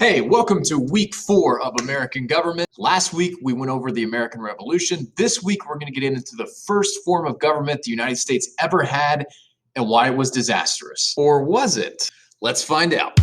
Hey, welcome to week 4 of American government. Last week, we went over the American Revolution. This week, we're going to get into the first form of government the United States ever had and why it was disastrous. Or was it? Let's find out.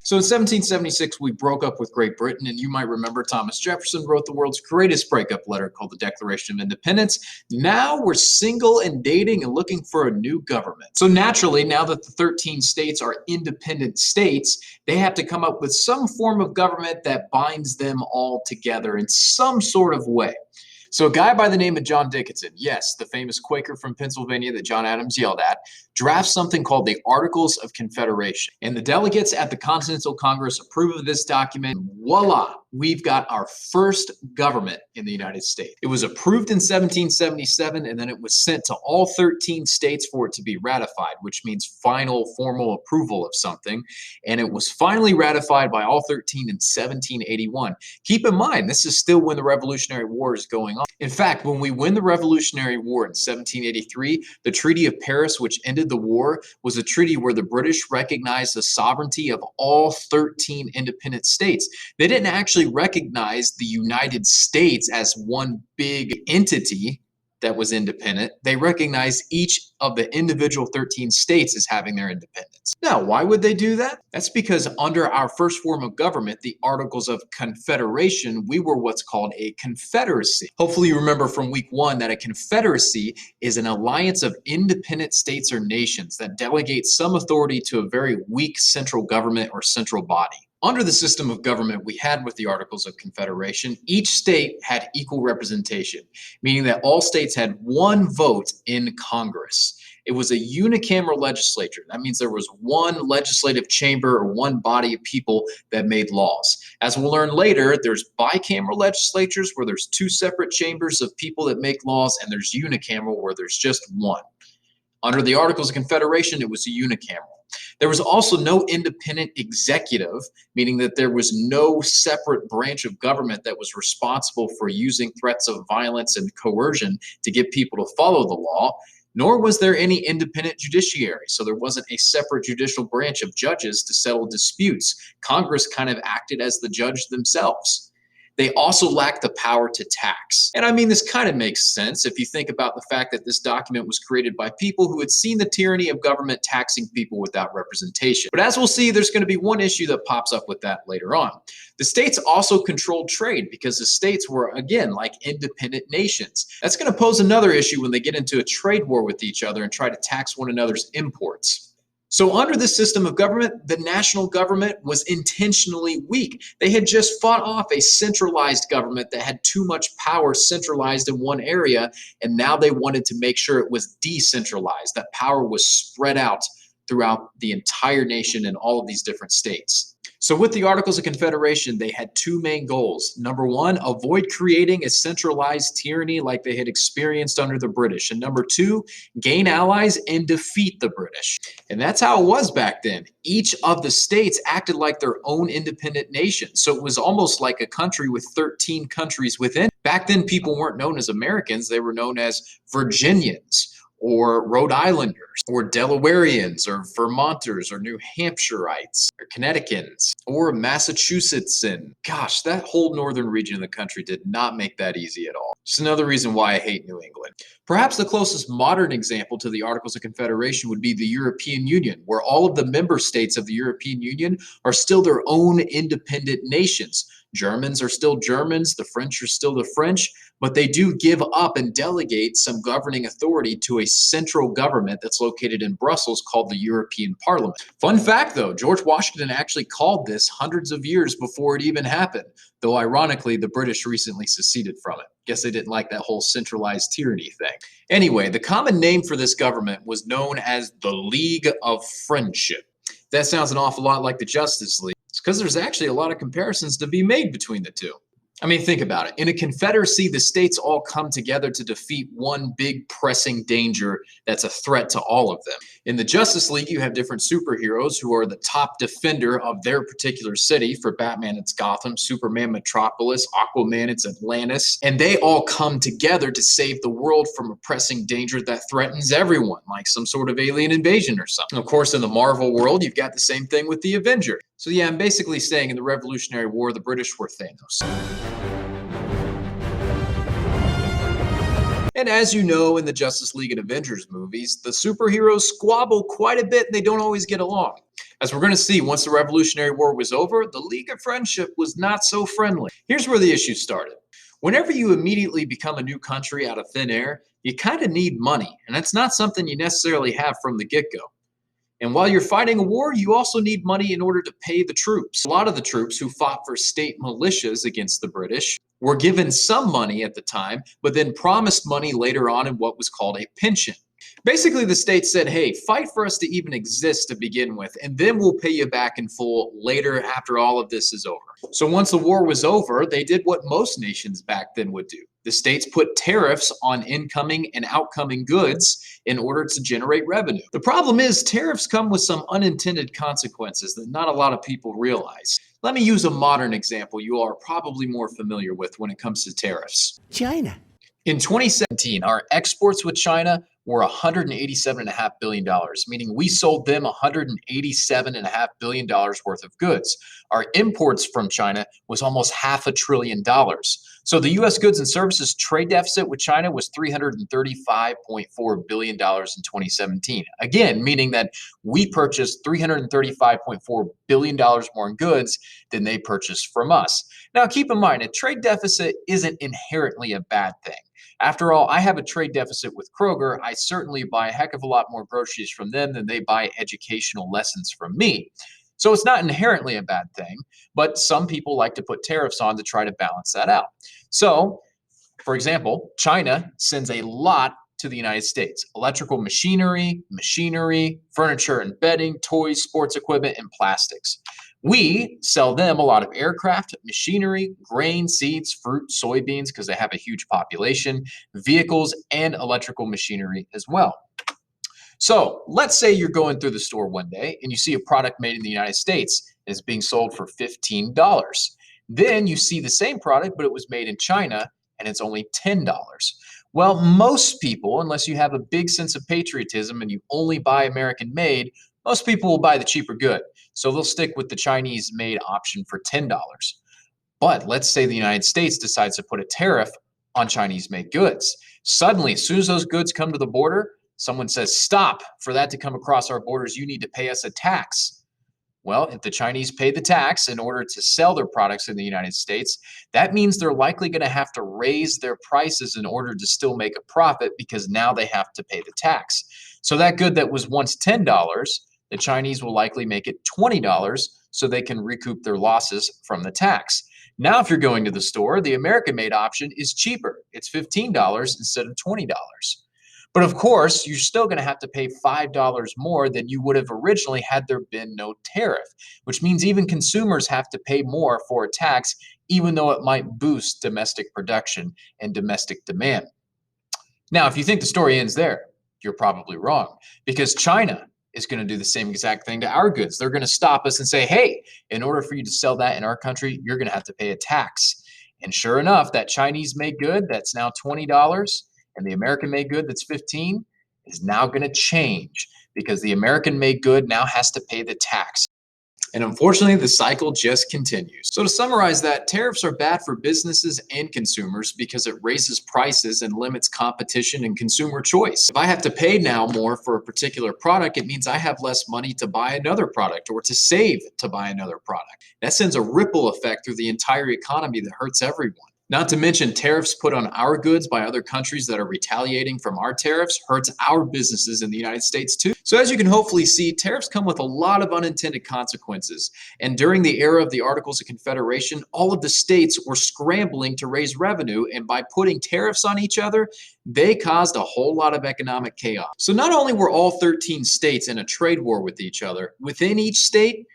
So in 1776, we broke up with Great Britain, and you might remember Thomas Jefferson wrote the world's greatest breakup letter called the Declaration of Independence. Now we're single and dating and looking for a new government. So naturally, now that the 13 states are independent states, they have to come up with some form of government that binds them all together in some sort of way. So a guy by the name of John Dickinson, yes, the famous Quaker from Pennsylvania that John Adams yelled at, drafts something called the Articles of Confederation. And the delegates at the Continental Congress approve of this document. Voila, we've got our first government in the United States. It was approved in 1777, and then it was sent to all 13 states for it to be ratified, which means final formal approval of something. And it was finally ratified by all 13 in 1781. Keep in mind, this is still when the Revolutionary War is going on. In fact, when we win the Revolutionary War in 1783, the Treaty of Paris, which ended the war, was a treaty where the British recognized the sovereignty of all 13 independent states. They didn't actually recognize the United States as one big entity that was independent. They recognized each of the individual 13 states as having their independence. Now, why would they do that? That's because under our first form of government, the Articles of Confederation, we were what's called a confederacy. Hopefully you remember from week 1 that a confederacy is an alliance of independent states or nations that delegate some authority to a very weak central government or central body. Under the system of government we had with the Articles of Confederation, each state had equal representation, meaning that all states had one vote in Congress. It was a unicameral legislature. That means there was one legislative chamber or one body of people that made laws. As we'll learn later, there's bicameral legislatures where there's 2 separate chambers of people that make laws, and there's unicameral where there's just one. Under the Articles of Confederation, it was a unicameral. There was also no independent executive, meaning that there was no separate branch of government that was responsible for using threats of violence and coercion to get people to follow the law, nor was there any independent judiciary. So there wasn't a separate judicial branch of judges to settle disputes. Congress kind of acted as the judge themselves. They also lack the power to tax. And I mean, this kind of makes sense if you think about the fact that this document was created by people who had seen the tyranny of government taxing people without representation. But as we'll see, there's going to be one issue that pops up with that later on. The states also controlled trade because the states were, again, like independent nations. That's going to pose another issue when they get into a trade war with each other and try to tax one another's imports. So under this system of government, the national government was intentionally weak. They had just fought off a centralized government that had too much power centralized in one area, and now they wanted to make sure it was decentralized, that power was spread out throughout the entire nation and all of these different states. So with the Articles of Confederation, they had 2 main goals. Number 1, avoid creating a centralized tyranny like they had experienced under the British. And number 2, gain allies and defeat the British. And that's how it was back then. Each of the states acted like their own independent nation. So it was almost like a country with 13 countries within. Back then, people weren't known as Americans. They were known as Virginians, or Rhode Islanders, or Delawareans, or Vermonters, or New Hampshireites, or Connecticutans, or Massachusetts. And gosh, that whole northern region of the country did not make that easy at all. Just another reason why I hate New England. Perhaps the closest modern example to the Articles of Confederation would be the European Union, where all of the member states of the European Union are still their own independent nations. Germans are still Germans, the French are still the French, but they do give up and delegate some governing authority to a central government that's located in Brussels called the European Parliament. Fun fact though, George Washington actually called this hundreds of years before it even happened. though ironically, the British recently seceded from it. Guess they didn't like that whole centralized tyranny thing. Anyway, the common name for this government was known as the League of Friendship. That sounds an awful lot like the Justice League. It's because there's actually a lot of comparisons to be made between the two. I mean, think about it. In a confederacy, the states all come together to defeat one big pressing danger that's a threat to all of them. In the Justice League, you have different superheroes who are the top defender of their particular city. For Batman, it's Gotham. Superman, Metropolis. Aquaman, it's Atlantis. And they all come together to save the world from a pressing danger that threatens everyone, like some sort of alien invasion or something. Of course, in the Marvel world, you've got the same thing with the Avengers. So yeah, I'm basically saying in the Revolutionary War, the British were Thanos. And as you know, in the Justice League and Avengers movies, the superheroes squabble quite a bit and they don't always get along. As we're going to see, once the Revolutionary War was over, the League of Friendship was not so friendly. Here's where the issue started. Whenever you immediately become a new country out of thin air, you kind of need money, and that's not something you necessarily have from the get-go. And while you're fighting a war, you also need money in order to pay the troops. A lot of the troops who fought for state militias against the British were given some money at the time, but then promised money later on in what was called a pension. Basically, the state said, hey, fight for us to even exist to begin with, and then we'll pay you back in full later after all of this is over. So once the war was over, they did what most nations back then would do. The states put tariffs on incoming and outgoing goods in order to generate revenue. The problem is tariffs come with some unintended consequences that not a lot of people realize. Let me use a modern example you are probably more familiar with when it comes to tariffs. China. In 2017, our exports with China were $187.5 billion, meaning we sold them $187.5 billion worth of goods. Our imports from China was almost $500 billion. So the U.S. goods and services trade deficit with China was $335.4 billion in 2017. Again, meaning that we purchased $335.4 billion more in goods than they purchased from us. Now, keep in mind, a trade deficit isn't inherently a bad thing. After all, I have a trade deficit with Kroger. I certainly buy a heck of a lot more groceries from them than they buy educational lessons from me. So it's not inherently a bad thing, but some people like to put tariffs on to try to balance that out. So, for example, China sends a lot to the United States: electrical machinery, furniture and bedding, toys, sports equipment, and plastics. We sell them a lot of aircraft, machinery, grain, seeds, fruit, soybeans, because they have a huge population, vehicles, and electrical machinery as well. So let's say you're going through the store one day and you see a product made in the United States and it's being sold for $15. Then you see the same product, but it was made in China and it's only $10. Well, most people, unless you have a big sense of patriotism and you only buy American made, most people will buy the cheaper good. So they'll stick with the Chinese made option for $10. But let's say the United States decides to put a tariff on Chinese made goods. Suddenly, as soon as those goods come to the border, someone says, stop, for that to come across our borders, you need to pay us a tax. Well, if the Chinese pay the tax in order to sell their products in the United States, that means they're likely going to have to raise their prices in order to still make a profit because now they have to pay the tax. So that good that was once $10, the Chinese will likely make it $20 so they can recoup their losses from the tax. Now, if you're going to the store, the American-made option is cheaper. It's $15 instead of $20. But of course, you're still going to have to pay $5 more than you would have originally had there been no tariff, which means even consumers have to pay more for a tax, even though it might boost domestic production and domestic demand. Now, if you think the story ends there, you're probably wrong, because China is going to do the same exact thing to our goods. They're going to stop us and say, hey, in order for you to sell that in our country, you're going to have to pay a tax. And sure enough, that Chinese-made good that's now $20 and the American-made good that's $15 is now going to change because the American-made good now has to pay the tax. And unfortunately, the cycle just continues. So to summarize that, tariffs are bad for businesses and consumers because it raises prices and limits competition and consumer choice. If I have to pay now more for a particular product, it means I have less money to buy another product or to save to buy another product. That sends a ripple effect through the entire economy that hurts everyone. Not to mention tariffs put on our goods by other countries that are retaliating from our tariffs hurts our businesses in the United States too. So as you can hopefully see, tariffs come with a lot of unintended consequences. And during the era of the Articles of Confederation, all of the states were scrambling to raise revenue, and by putting tariffs on each other, they caused a whole lot of economic chaos. So not only were all 13 states in a trade war with each other, within each state,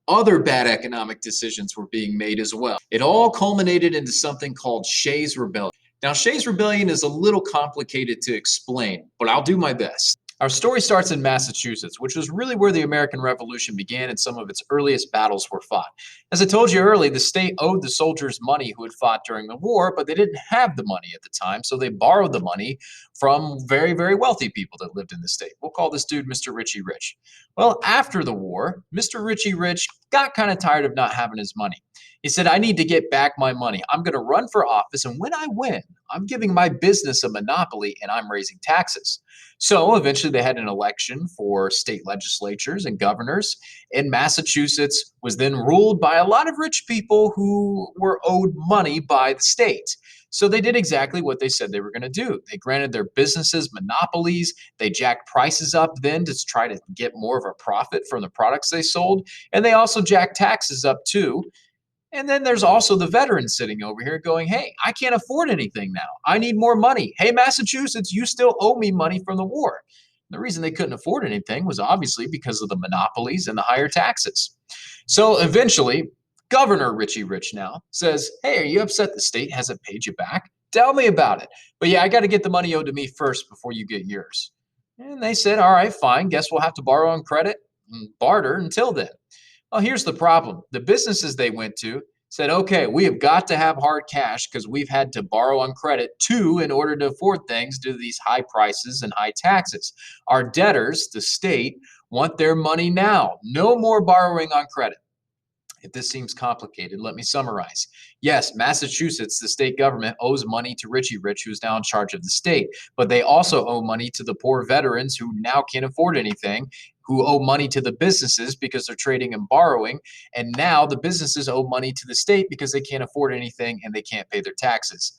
other bad economic decisions were being made as well. It all culminated into something called Shays' Rebellion. Now, Shays' Rebellion is a little complicated to explain, but I'll do my best. Our story starts in Massachusetts, which was really where the American Revolution began and some of its earliest battles were fought. As I told you earlier, the state owed the soldiers money who had fought during the war, but they didn't have the money at the time, so they borrowed the money from very, very wealthy people that lived in the state. We'll call this dude Mr. Richie Rich. Well, after the war, Mr. Richie Rich got kind of tired of not having his money. He said, I need to get back my money. I'm going to run for office, and when I win, I'm giving my business a monopoly and I'm raising taxes. So eventually they had an election for state legislatures and governors, and Massachusetts was then ruled by a lot of rich people who were owed money by the state. So they did exactly what they said they were going to do. They granted their businesses monopolies. They jacked prices up then to try to get more of a profit from the products they sold. And they also jacked taxes up too. And then there's also the veterans sitting over here going, hey, I can't afford anything now. I need more money. Hey, Massachusetts, you still owe me money from the war. The reason they couldn't afford anything was obviously because of the monopolies and the higher taxes. So eventually, Governor Richie Rich now says, hey, are you upset the state hasn't paid you back? Tell me about it. But yeah, I got to get the money owed to me first before you get yours. And they said, all right, fine. Guess we'll have to borrow on credit and barter until then. Well, here's the problem. The businesses they went to said, okay, we have got to have hard cash because we've had to borrow on credit too in order to afford things due to these high prices and high taxes. Our debtors, the state, want their money now. No more borrowing on credit. If this seems complicated, let me summarize. Yes, Massachusetts, the state government, owes money to Richie Rich, who's now in charge of the state, but they also owe money to the poor veterans who now can't afford anything, who owe money to the businesses because they're trading and borrowing, and now the businesses owe money to the state because they can't afford anything and they can't pay their taxes.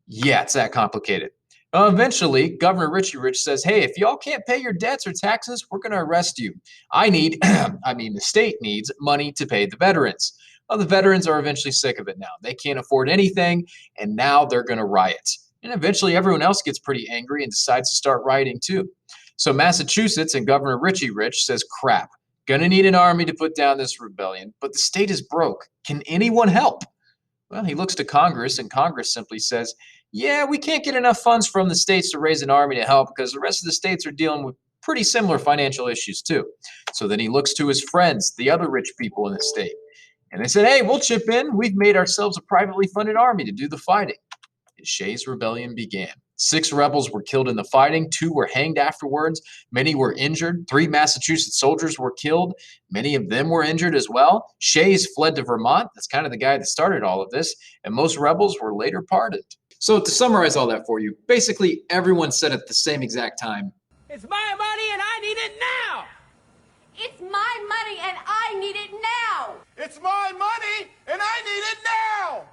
Yeah, it's that complicated. Eventually, Governor Richie Rich says, hey, if y'all can't pay your debts or taxes, we're going to arrest you. The state needs money to pay the veterans. Well, the veterans are eventually sick of it now. They can't afford anything, and now they're going to riot. And eventually, everyone else gets pretty angry and decides to start rioting too. So Massachusetts and Governor Richie Rich says, crap, gonna need an army to put down this rebellion, but the state is broke. Can anyone help? Well, he looks to Congress, and Congress simply says, yeah, we can't get enough funds from the states to raise an army to help because the rest of the states are dealing with pretty similar financial issues too. So then he looks to his friends, the other rich people in the state, and they said, hey, we'll chip in. We've made ourselves a privately funded army to do the fighting. And Shays' Rebellion began. 6 rebels were killed in the fighting. 2 were hanged afterwards. Many were injured. 3 Massachusetts soldiers were killed. Many of them were injured as well. Shays fled to Vermont. That's kind of the guy that started all of this. And most rebels were later pardoned. So to summarize all that for you, basically everyone said at the same exact time, it's my money and I need it now! It's my money and I need it now! It's my money and I need it now!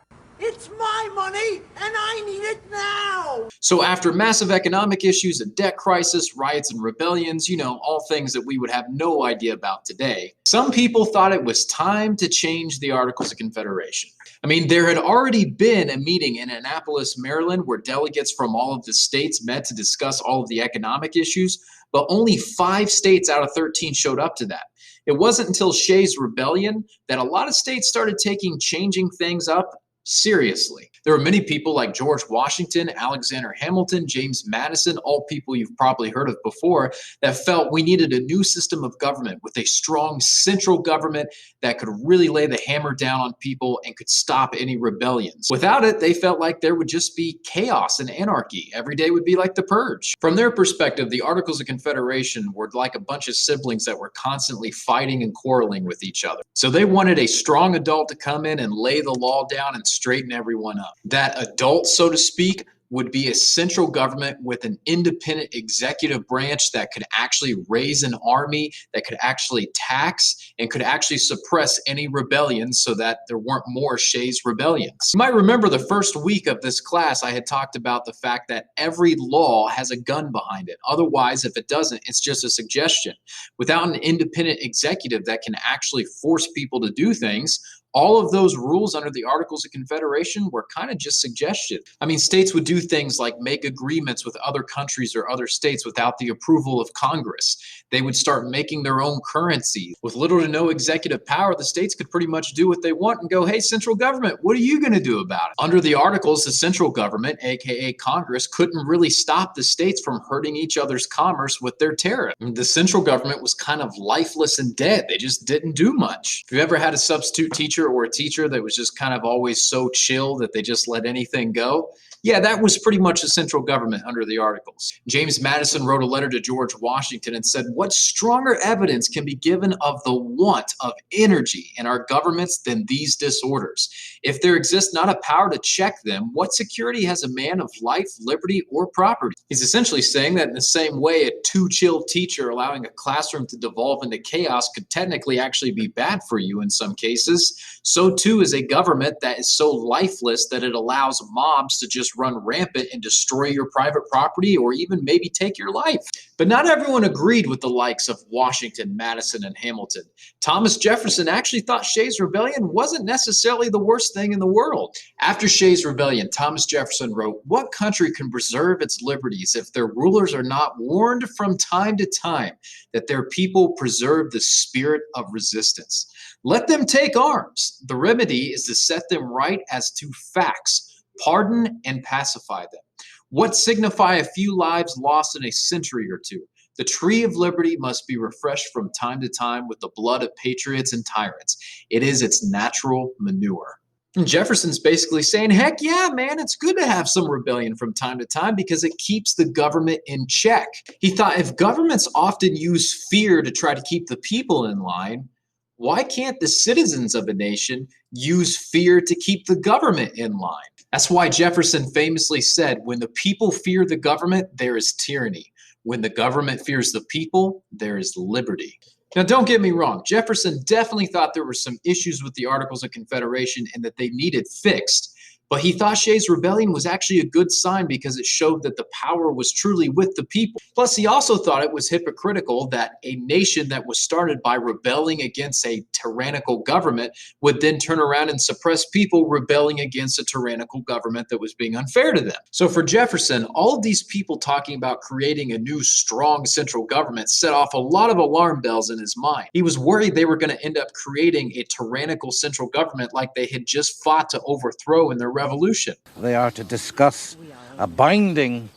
It's my money and I need it now! So after massive economic issues, a debt crisis, riots and rebellions, all things that we would have no idea about today, some people thought it was time to change the Articles of Confederation. There had already been a meeting in Annapolis, Maryland, where delegates from all of the states met to discuss all of the economic issues, but only 5 states out of 13 showed up to that. It wasn't until Shays' Rebellion that a lot of states started changing things up seriously. There were many people like George Washington, Alexander Hamilton, James Madison, all people you've probably heard of before, that felt we needed a new system of government with a strong central government that could really lay the hammer down on people and could stop any rebellions. Without it, they felt like there would just be chaos and anarchy. Every day would be like the purge. From their perspective, the Articles of Confederation were like a bunch of siblings that were constantly fighting and quarreling with each other. So they wanted a strong adult to come in and lay the law down and straighten everyone up. That adult, so to speak, would be a central government with an independent executive branch that could actually raise an army, that could actually tax, and could actually suppress any rebellions so that there weren't more Shays rebellions. You might remember the first week of this class, I had talked about the fact that every law has a gun behind it. Otherwise, if it doesn't, it's just a suggestion. Without an independent executive that can actually force people to do things, all of those rules under the Articles of Confederation were kind of just suggestions. I mean, states would do things like make agreements with other countries or other states without the approval of Congress. They would start making their own currency. With little to no executive power, the states could pretty much do what they want and go, hey, central government, what are you going to do about it? Under the Articles, the central government, aka Congress, couldn't really stop the states from hurting each other's commerce with their tariff. The central government was kind of lifeless and dead. They just didn't do much. If you ever had a substitute teacher or a teacher that was just kind of always so chill that they just let anything go, yeah, that was pretty much the central government under the Articles. James Madison wrote a letter to George Washington and said, what stronger evidence can be given of the want of energy in our governments than these disorders? If there exists not a power to check them, what security has a man of life, liberty, or property? He's essentially saying that in the same way a too chill teacher allowing a classroom to devolve into chaos could technically actually be bad for you in some cases, so too is a government that is so lifeless that it allows mobs to just run rampant and destroy your private property or even maybe take your life. But not everyone agreed with the likes of Washington, Madison, and Hamilton. Thomas Jefferson actually thought Shays' Rebellion wasn't necessarily the worst thing in the world. After Shays' Rebellion, Thomas Jefferson wrote, what country can preserve its liberties if their rulers are not warned from time to time that their people preserve the spirit of resistance? Let them take arms. The remedy is to set them right as to facts, pardon and pacify them. What signify a few lives lost in a century or two? The tree of liberty must be refreshed from time to time with the blood of patriots and tyrants. It is its natural manure. And Jefferson's basically saying, heck yeah, man, it's good to have some rebellion from time to time because it keeps the government in check. He thought if governments often use fear to try to keep the people in line, why can't the citizens of a nation use fear to keep the government in line? That's why Jefferson famously said, when the people fear the government, there is tyranny. When the government fears the people, there is liberty. Now, don't get me wrong. Jefferson definitely thought there were some issues with the Articles of Confederation and that they needed fixed. But he thought Shays' Rebellion was actually a good sign because it showed that the power was truly with the people. Plus, he also thought it was hypocritical that a nation that was started by rebelling against a tyrannical government would then turn around and suppress people rebelling against a tyrannical government that was being unfair to them. So for Jefferson, all of these people talking about creating a new strong central government set off a lot of alarm bells in his mind. He was worried they were going to end up creating a tyrannical central government like they had just fought to overthrow in their revolution. They are to discuss a binding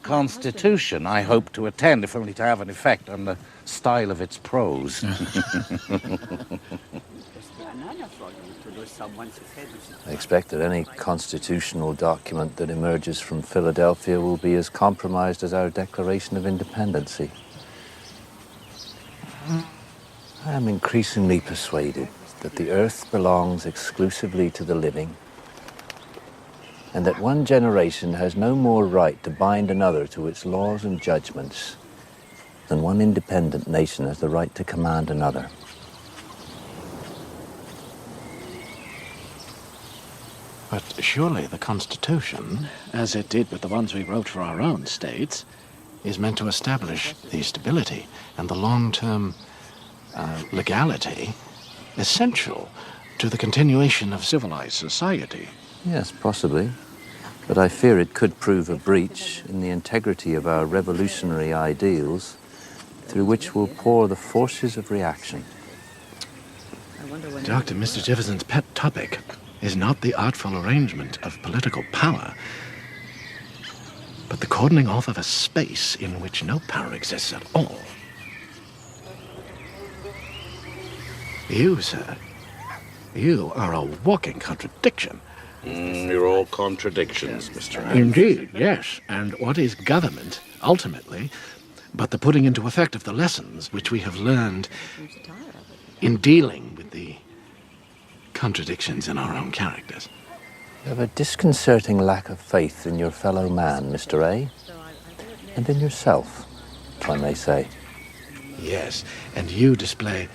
constitution. I hope to attend, if only to have an effect on the style of its prose. I expect that any constitutional document that emerges from Philadelphia will be as compromised as our Declaration of Independence. I am increasingly persuaded that the earth belongs exclusively to the living, and that one generation has no more right to bind another to its laws and judgments than one independent nation has the right to command another. But surely the Constitution, as it did with the ones we wrote for our own states, is meant to establish the stability and the long-term legality essential to the continuation of civilized society. Yes, possibly. But I fear it could prove a breach in the integrity of our revolutionary ideals, through which will pour the forces of reaction. Dr. Mr. Jefferson's pet topic is not the artful arrangement of political power, but the cordoning off of a space in which no power exists at all. You, sir, you are a walking contradiction. You're all contradictions, Mr. Adams. Indeed, yes. And what is government, ultimately, but the putting into effect of the lessons which we have learned in dealing with the contradictions in our own characters? You have a disconcerting lack of faith in your fellow man, Mr. A, and in yourself, if I may say. Yes, and you display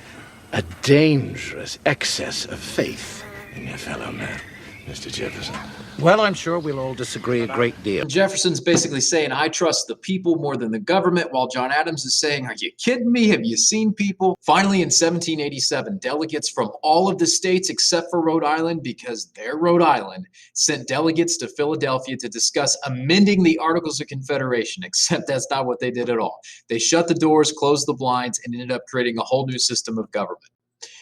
a dangerous excess of faith in your fellow man, Mr. Jefferson. Well, I'm sure we'll all disagree a great deal. Jefferson's basically saying, I trust the people more than the government, while John Adams is saying, are you kidding me? Have you seen people? Finally, in 1787, delegates from all of the states except for Rhode Island, because they're Rhode Island, sent delegates to Philadelphia to discuss amending the Articles of Confederation, except that's not what they did at all. They shut the doors, closed the blinds, and ended up creating a whole new system of government.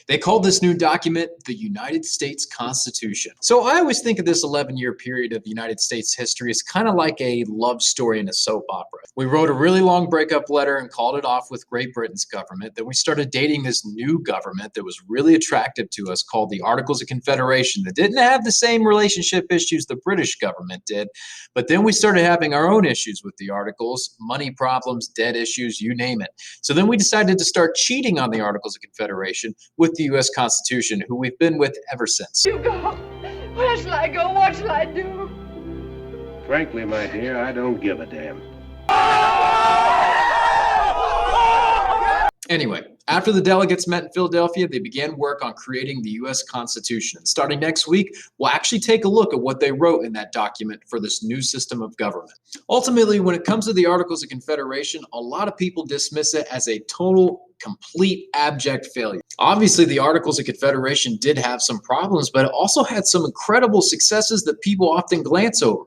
They called this new document the United States Constitution. So I always think of this 11-year period of United States history as kind of like a love story in a soap opera. We wrote a really long breakup letter and called it off with Great Britain's government. Then we started dating this new government that was really attractive to us called the Articles of Confederation that didn't have the same relationship issues the British government did. But then we started having our own issues with the Articles, money problems, debt issues, you name it. So then we decided to start cheating on the Articles of Confederation with the U.S. Constitution, who we've been with ever since. You go. Where shall I go? What shall I do? Frankly, my dear, I don't give a damn. Anyway, after the delegates met in Philadelphia, they began work on creating the U.S. Constitution. And starting next week, we'll actually take a look at what they wrote in that document for this new system of government. Ultimately, when it comes to the Articles of Confederation, a lot of people dismiss it as a total, complete, abject failure. Obviously, the Articles of Confederation did have some problems, but it also had some incredible successes that people often glance over.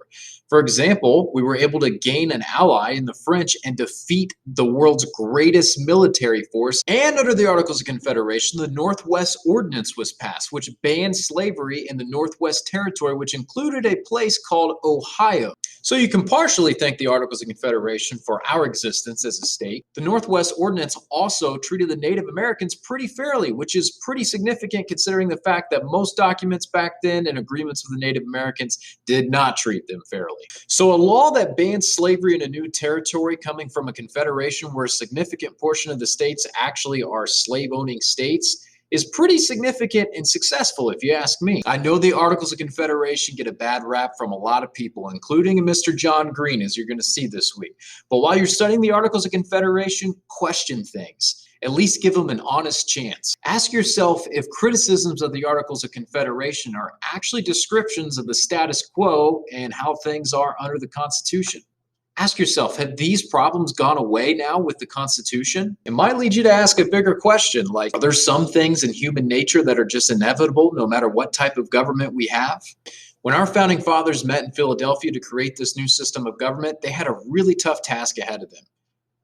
For example, we were able to gain an ally in the French and defeat the world's greatest military force. And under the Articles of Confederation, the Northwest Ordinance was passed, which banned slavery in the Northwest Territory, which included a place called Ohio. So you can partially thank the Articles of Confederation for our existence as a state. The Northwest Ordinance also treated the Native Americans pretty fairly, which is pretty significant considering the fact that most documents back then and agreements with the Native Americans did not treat them fairly. So a law that banned slavery in a new territory coming from a confederation where a significant portion of the states actually are slave-owning states is pretty significant and successful, if you ask me. I know the Articles of Confederation get a bad rap from a lot of people, including Mr. John Green, as you're going to see this week. But while you're studying the Articles of Confederation, question things. At least give them an honest chance. Ask yourself if criticisms of the Articles of Confederation are actually descriptions of the status quo and how things are under the Constitution. Ask yourself, have these problems gone away now with the Constitution? It might lead you to ask a bigger question, like, are there some things in human nature that are just inevitable no matter what type of government we have? When our founding fathers met in Philadelphia to create this new system of government, they had a really tough task ahead of them.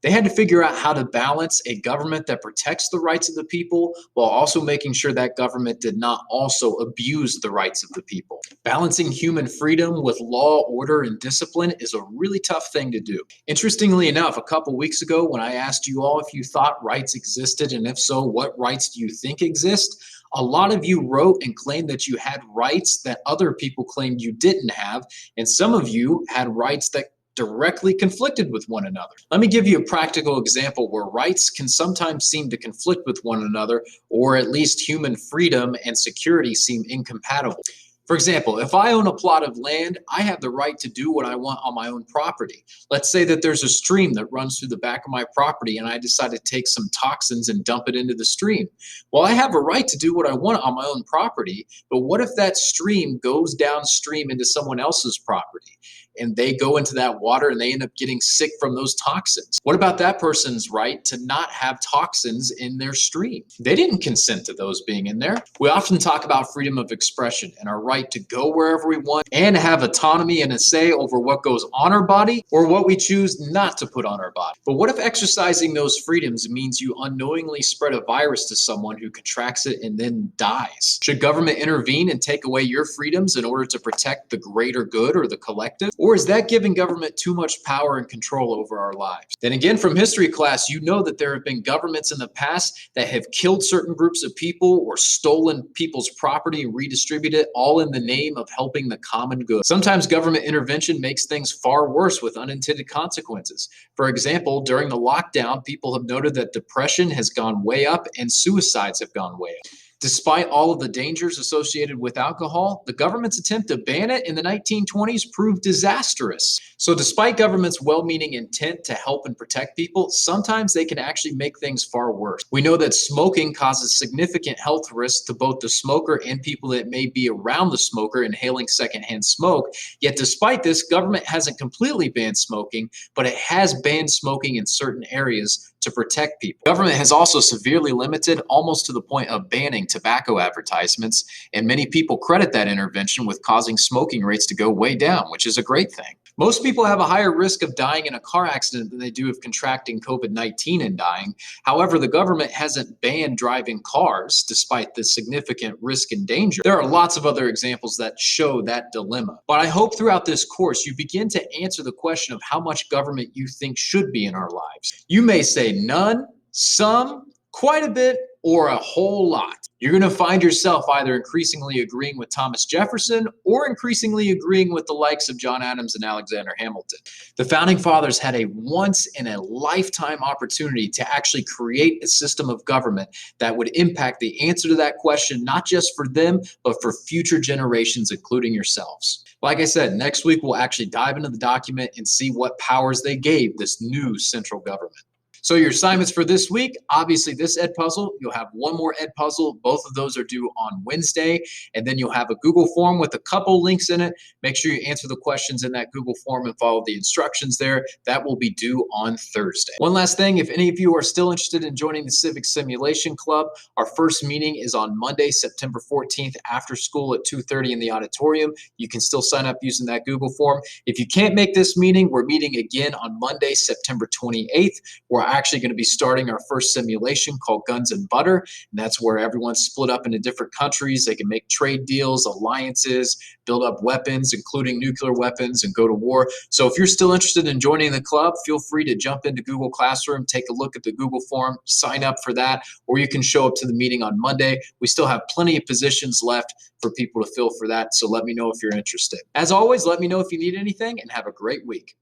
They had to figure out how to balance a government that protects the rights of the people while also making sure that government did not also abuse the rights of the people. Balancing human freedom with law, order, and discipline is a really tough thing to do. Interestingly enough, a couple weeks ago when I asked you all if you thought rights existed, and if so, what rights do you think exist? A lot of you wrote and claimed that you had rights that other people claimed you didn't have, and some of you had rights that directly conflicted with one another. Let me give you a practical example where rights can sometimes seem to conflict with one another, or at least human freedom and security seem incompatible. For example, if I own a plot of land, I have the right to do what I want on my own property. Let's say that there's a stream that runs through the back of my property and I decide to take some toxins and dump it into the stream. Well, I have a right to do what I want on my own property, but what if that stream goes downstream into someone else's property? And they go into that water and they end up getting sick from those toxins. What about that person's right to not have toxins in their stream? They didn't consent to those being in there. We often talk about freedom of expression and our right to go wherever we want and have autonomy and a say over what goes on our body or what we choose not to put on our body. But what if exercising those freedoms means you unknowingly spread a virus to someone who contracts it and then dies? Should government intervene and take away your freedoms in order to protect the greater good or the collective? Or is that giving government too much power and control over our lives? Then again, from history class, you know that there have been governments in the past that have killed certain groups of people or stolen people's property and redistributed it, all in the name of helping the common good. Sometimes government intervention makes things far worse with unintended consequences. For example, during the lockdown, people have noted that depression has gone way up and suicides have gone way up. Despite all of the dangers associated with alcohol, the government's attempt to ban it in the 1920s proved disastrous. So despite government's well-meaning intent to help and protect people, sometimes they can actually make things far worse. We know that smoking causes significant health risks to both the smoker and people that may be around the smoker inhaling secondhand smoke. Yet despite this, government hasn't completely banned smoking, but it has banned smoking in certain areas to protect people. Government has also severely limited, almost to the point of banning, tobacco advertisements, and many people credit that intervention with causing smoking rates to go way down, which is a great thing. Most people have a higher risk of dying in a car accident than they do of contracting COVID-19 and dying. However, the government hasn't banned driving cars despite the significant risk and danger. There are lots of other examples that show that dilemma. But I hope throughout this course you begin to answer the question of how much government you think should be in our lives. You may say none, some, quite a bit, or a whole lot. You're going to find yourself either increasingly agreeing with Thomas Jefferson or increasingly agreeing with the likes of John Adams and Alexander Hamilton. The Founding Fathers had a once-in-a-lifetime opportunity to actually create a system of government that would impact the answer to that question, not just for them, but for future generations, including yourselves. Like I said, next week we'll actually dive into the document and see what powers they gave this new central government. So your assignments for this week, obviously this Ed puzzle, you'll have one more Ed puzzle. Both of those are due on Wednesday. And then you'll have a Google form with a couple links in it. Make sure you answer the questions in that Google form and follow the instructions there. That will be due on Thursday. One last thing, if any of you are still interested in joining the Civic Simulation Club, our first meeting is on Monday, September 14th, after school at 2:30 in the auditorium. You can still sign up using that Google form. If you can't make this meeting, we're meeting again on Monday, September 28th. We're actually going to be starting our first simulation called Guns and Butter. And that's where everyone's split up into different countries. They can make trade deals, alliances, build up weapons, including nuclear weapons, and go to war. So if you're still interested in joining the club, feel free to jump into Google Classroom, take a look at the Google form, sign up for that, or you can show up to the meeting on Monday. We still have plenty of positions left for people to fill for that. So let me know if you're interested. As always, let me know if you need anything, and have a great week.